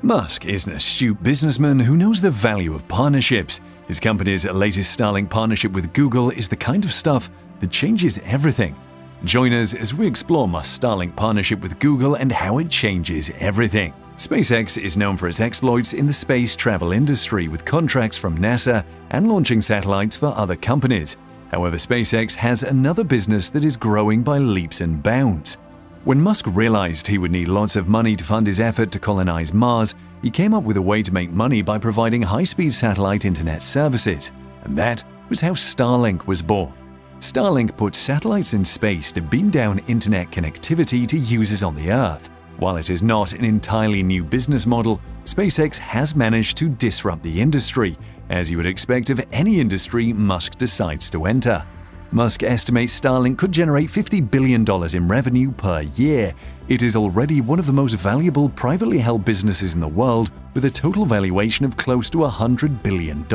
Musk is an astute businessman who knows the value of partnerships. His company's latest Starlink partnership with Google is the kind of stuff that changes everything. Join us as we explore Musk's Starlink partnership with Google and how it changes everything. Spacex is known for its exploits in the space travel industry, with contracts from NASA and launching satellites for other companies. However, Spacex has another business that is growing by leaps and bounds. When Musk realized he would need lots of money to fund his effort to colonize Mars, he came up with a way to make money by providing high-speed satellite internet services. And that was how Starlink was born. Starlink puts satellites in space to beam down internet connectivity to users on the Earth. While it is not an entirely new business model, SpaceX has managed to disrupt the industry, as you would expect of any industry Musk decides to enter. Musk estimates Starlink could generate $50 billion in revenue per year. It is already one of the most valuable privately held businesses in the world, with a total valuation of close to $100 billion.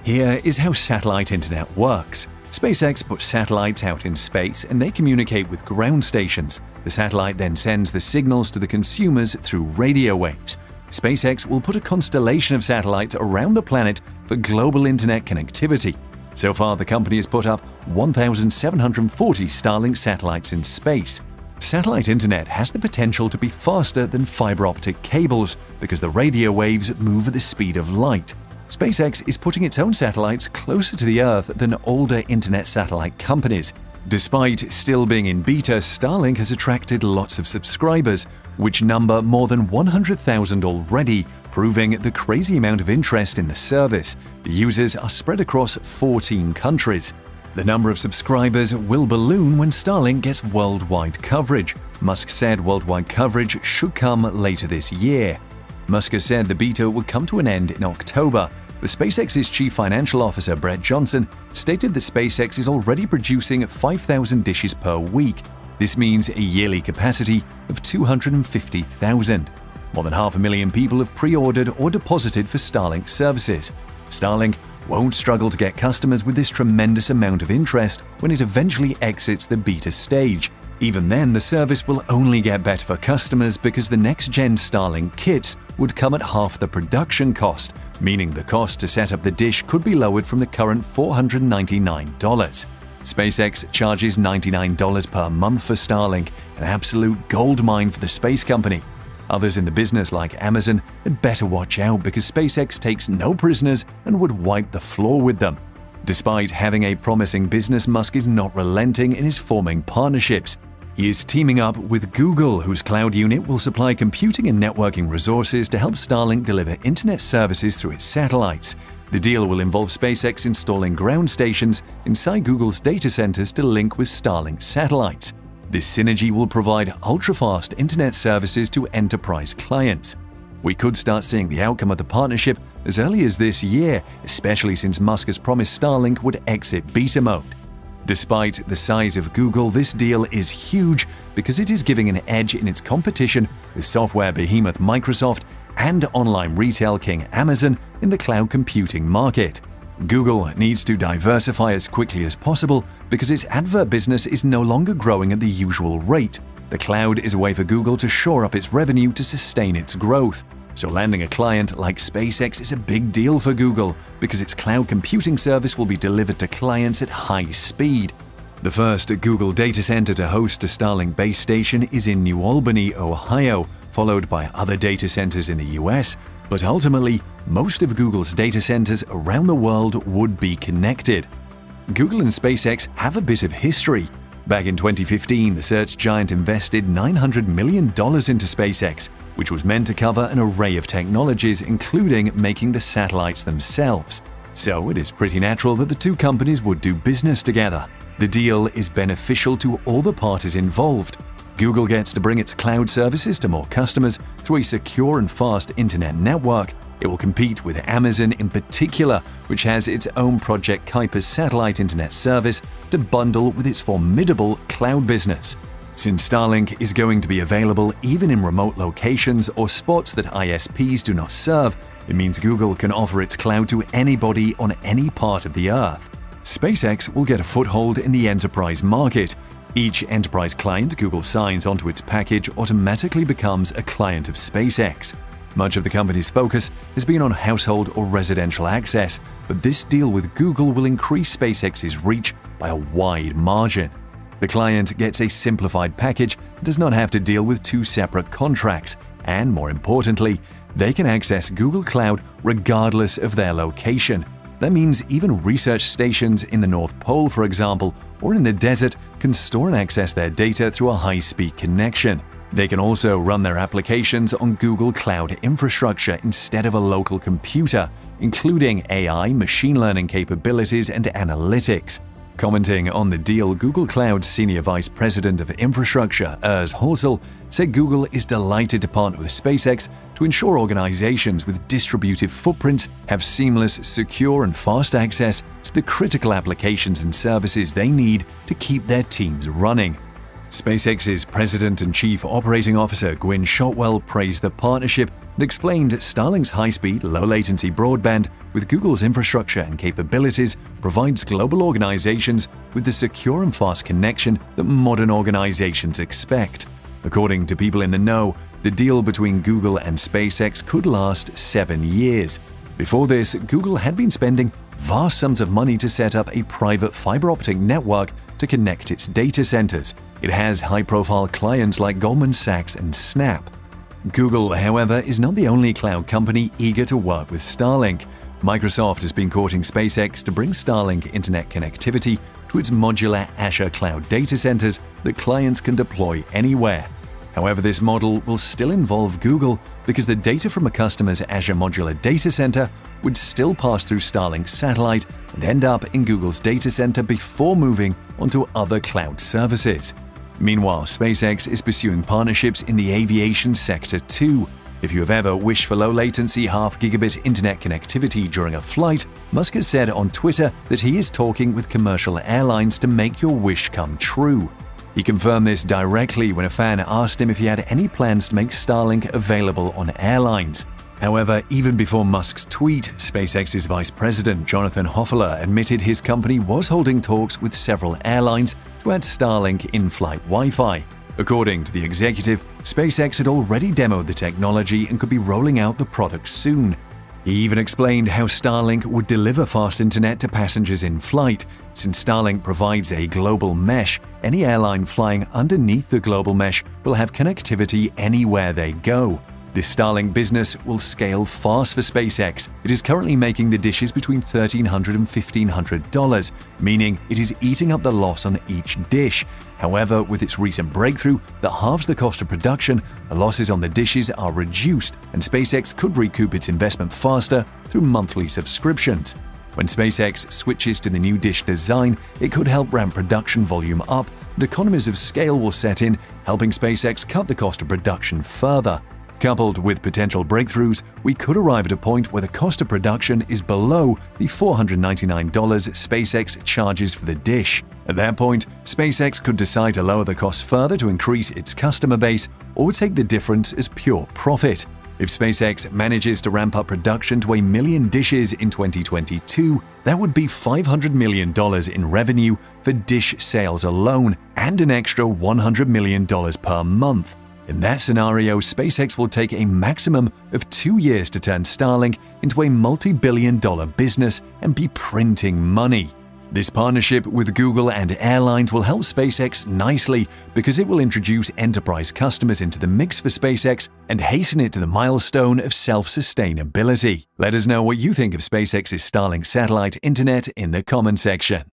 Here is how satellite internet works. SpaceX puts satellites out in space and they communicate with ground stations. The satellite then sends the signals to the consumers through radio waves. SpaceX will put a constellation of satellites around the planet for global internet connectivity. So far, the company has put up 1,740 Starlink satellites in space. Satellite internet has the potential to be faster than fiber optic cables because the radio waves move at the speed of light. SpaceX is putting its own satellites closer to the Earth than older internet satellite companies. Despite still being in beta, Starlink has attracted lots of subscribers, which number more than 100,000 already, proving the crazy amount of interest in the service. The users are spread across 14 countries. The number of subscribers will balloon when Starlink gets worldwide coverage. Musk said worldwide coverage should come later this year. Musk has said the beta would come to an end in October, but SpaceX's chief financial officer Brett Johnson stated that SpaceX is already producing 5,000 dishes per week. This means a yearly capacity of 250,000. More than 500,000 people have pre-ordered or deposited for Starlink services. Starlink won't struggle to get customers with this tremendous amount of interest when it eventually exits the beta stage. Even then, the service will only get better for customers because the next-gen Starlink kits would come at half the production cost, meaning the cost to set up the dish could be lowered from the current $499. SpaceX charges $99 per month for Starlink, an absolute goldmine for the space company. Others in the business, like Amazon, had better watch out because SpaceX takes no prisoners and would wipe the floor with them. Despite having a promising business, Musk is not relenting in his forming partnerships. He is teaming up with Google, whose cloud unit will supply computing and networking resources to help Starlink deliver internet services through its satellites. The deal will involve SpaceX installing ground stations inside Google's data centers to link with Starlink satellites. This synergy will provide ultra-fast internet services to enterprise clients. We could start seeing the outcome of the partnership as early as this year, especially since Musk has promised Starlink would exit beta mode. Despite the size of Google, this deal is huge because it is giving an edge in its competition with software behemoth Microsoft and online retail king Amazon in the cloud computing market. Google needs to diversify as quickly as possible because its advert business is no longer growing at the usual rate. The cloud is a way for Google to shore up its revenue to sustain its growth. So landing a client like SpaceX is a big deal for Google because its cloud computing service will be delivered to clients at high speed. The first Google data center to host a Starlink base station is in New Albany, Ohio, followed by other data centers in the US, but ultimately, most of Google's data centers around the world would be connected. Google and SpaceX have a bit of history. Back in 2015, the search giant invested $900 million into SpaceX, which was meant to cover an array of technologies, including making the satellites themselves. So it is pretty natural that the two companies would do business together. The deal is beneficial to all the parties involved. Google gets to bring its cloud services to more customers through a secure and fast internet network. It will compete with Amazon in particular, which has its own Project Kuiper's satellite internet service to bundle with its formidable cloud business. Since Starlink is going to be available even in remote locations or spots that ISPs do not serve, it means Google can offer its cloud to anybody on any part of the Earth. SpaceX will get a foothold in the enterprise market. Each enterprise client Google signs onto its package automatically becomes a client of SpaceX. Much of the company's focus has been on household or residential access, but this deal with Google will increase SpaceX's reach by a wide margin. The client gets a simplified package and does not have to deal with two separate contracts, and more importantly, they can access Google Cloud regardless of their location. That means even research stations in the North Pole, for example, or in the desert can store and access their data through a high-speed connection. They can also run their applications on Google Cloud infrastructure instead of a local computer, including AI, machine learning capabilities, and analytics. Commenting on the deal, Google Cloud's Senior Vice President of Infrastructure, Urs Horsel, said Google is delighted to partner with SpaceX to ensure organizations with distributed footprints have seamless, secure, and fast access to the critical applications and services they need to keep their teams running. SpaceX's President and Chief Operating Officer Gwynne Shotwell praised the partnership and explained Starlink's high-speed, low-latency broadband with Google's infrastructure and capabilities provides global organizations with the secure and fast connection that modern organizations expect. According to people in the know, the deal between Google and SpaceX could last 7 years. Before this, Google had been spending vast sums of money to set up a private fiber optic network to connect its data centers. It has high-profile clients like Goldman Sachs and Snap. Google, however, is not the only cloud company eager to work with Starlink. Microsoft has been courting SpaceX to bring Starlink internet connectivity to its modular Azure cloud data centers that clients can deploy anywhere. However, this model will still involve Google because the data from a customer's Azure modular data center would still pass through Starlink's satellite and end up in Google's data center before moving onto other cloud services. Meanwhile, SpaceX is pursuing partnerships in the aviation sector too. If you have ever wished for low-latency half-gigabit internet connectivity during a flight, Musk has said on Twitter that he is talking with commercial airlines to make your wish come true. He confirmed this directly when a fan asked him if he had any plans to make Starlink available on airlines. However, even before Musk's tweet, SpaceX's Vice President Jonathan Hofeller admitted his company was holding talks with several airlines to add Starlink in-flight Wi-Fi. According to the executive, SpaceX had already demoed the technology and could be rolling out the product soon. He even explained how Starlink would deliver fast internet to passengers in flight. Since Starlink provides a global mesh, any airline flying underneath the global mesh will have connectivity anywhere they go. This Starlink business will scale fast for SpaceX. It is currently making the dishes between $1,300 and $1,500, meaning it is eating up the loss on each dish. However, with its recent breakthrough that halves the cost of production, the losses on the dishes are reduced, and SpaceX could recoup its investment faster through monthly subscriptions. When SpaceX switches to the new dish design, it could help ramp production volume up, and economies of scale will set in, helping SpaceX cut the cost of production further. Coupled with potential breakthroughs, we could arrive at a point where the cost of production is below the $499 SpaceX charges for the dish. At that point, SpaceX could decide to lower the cost further to increase its customer base or take the difference as pure profit. If SpaceX manages to ramp up production to 1 million dishes in 2022, that would be $500 million in revenue for dish sales alone and an extra $100 million per month. In that scenario, SpaceX will take a maximum of 2 years to turn Starlink into a multi-billion-dollar business and be printing money. This partnership with Google and airlines will help SpaceX nicely because it will introduce enterprise customers into the mix for SpaceX and hasten it to the milestone of self-sustainability. Let us know what you think of SpaceX's Starlink satellite internet in the comment section.